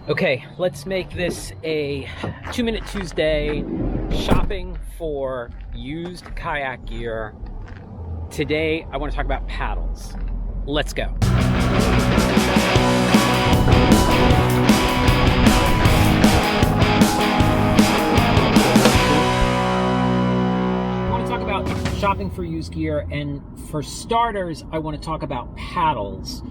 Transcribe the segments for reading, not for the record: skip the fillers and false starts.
Okay, let's make this a 2-Minute Tuesday shopping for used kayak gear. Today, I want to talk about paddles. Let's go. I want to talk about shopping for used gear, and for starters, I want to talk about paddles,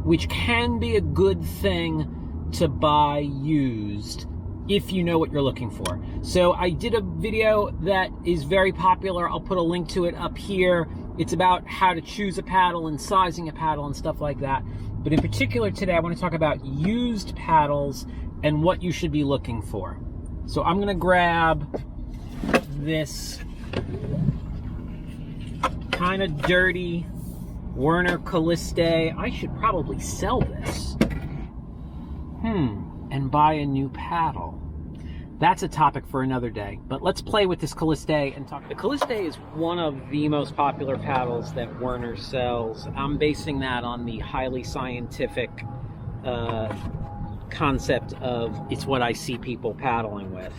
which can be a good thing to buy used if you know what you're looking for. So I did a video that is very popular. I'll put a link to it up here. It's about how to choose a paddle and sizing a paddle and stuff like that. But in particular today, I want to talk about used paddles and what you should be looking for. So I'm gonna grab this kind of dirty Werner Calliste. I should probably sell this. And buy a new paddle. That's a topic for another day, but let's play with this Calliste and talk. The Calliste is one of the most popular paddles that Werner sells. I'm basing that on the highly scientific concept of it's what I see people paddling with.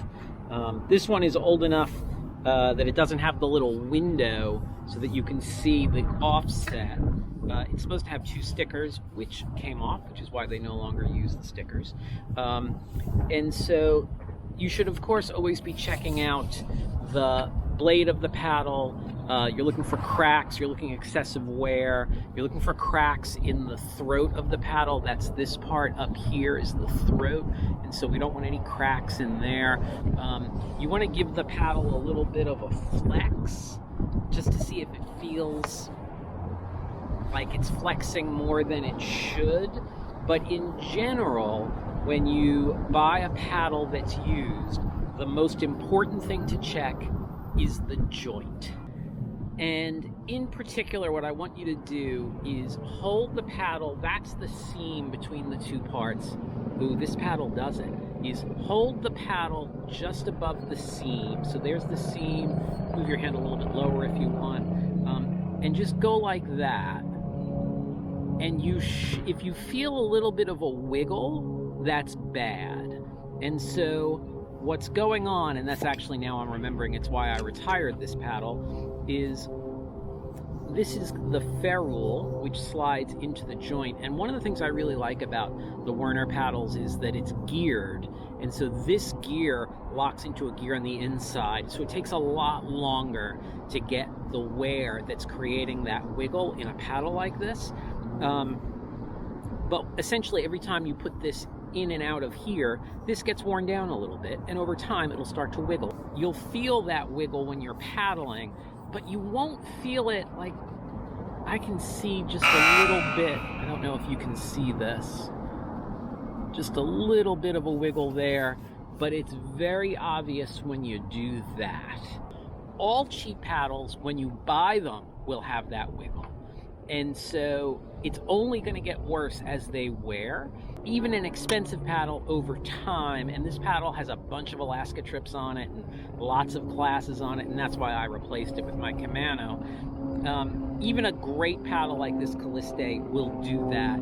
This one is old enough that it doesn't have the little window so that you can see the offset. It's supposed to have 2 stickers, which came off, which is why they no longer use the stickers. And so you should, of course, always be checking out the blade of the paddle. You're looking for cracks, you're looking excessive wear, you're looking for cracks in the throat of the paddle. That's this part up here is the throat, and so we don't want any cracks in there. You want to give the paddle a little bit of a flex, just to see if it feels like it's flexing more than it should. But in general, when you buy a paddle that's used, the most important thing to check is the joint. And in particular, what I want you to do is hold the paddle, that's the seam between the 2 parts. Ooh, this paddle doesn't. Is hold the paddle just above the seam. So there's the seam. Move your hand a little bit lower if you want. And just go like that. And if you feel a little bit of a wiggle, that's bad. And so what's going on, and that's actually now I'm remembering it's why I retired this paddle, is this is the ferrule, which slides into the joint. And one of the things I really like about the Werner paddles is that it's geared. And so this gear locks into a gear on the inside. So it takes a lot longer to get the wear that's creating that wiggle in a paddle like this. But essentially every time you put this in and out of here, this gets worn down a little bit, and over time it'll start to wiggle. You'll feel that wiggle when you're paddling, but you won't feel it like, I can see just a little bit. I don't know if you can see this. Just a little bit of a wiggle there, but it's very obvious when you do that. All cheap paddles, when you buy them, will have that wiggle. And so it's only going to get worse as they wear. Even an expensive paddle over time, and this paddle has a bunch of Alaska trips on it and lots of classes on it, and that's why I replaced it with my Kamano. Even a great paddle like this Calliste will do that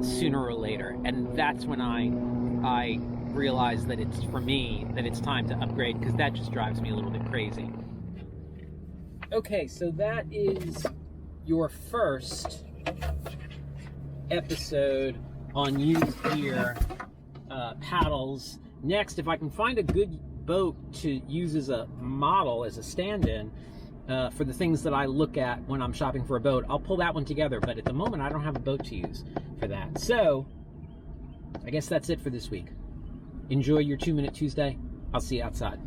sooner or later, and that's when I realize that it's, for me, that it's time to upgrade, because that just drives me a little bit crazy. Okay, so that is your first episode on used gear, paddles. Next, if I can find a good boat to use as a model, as a stand-in for the things that I look at when I'm shopping for a boat, I'll pull that one together, but at the moment I don't have a boat to use for that. So I guess that's it for this week. Enjoy your 2-Minute Tuesday. I'll see you outside.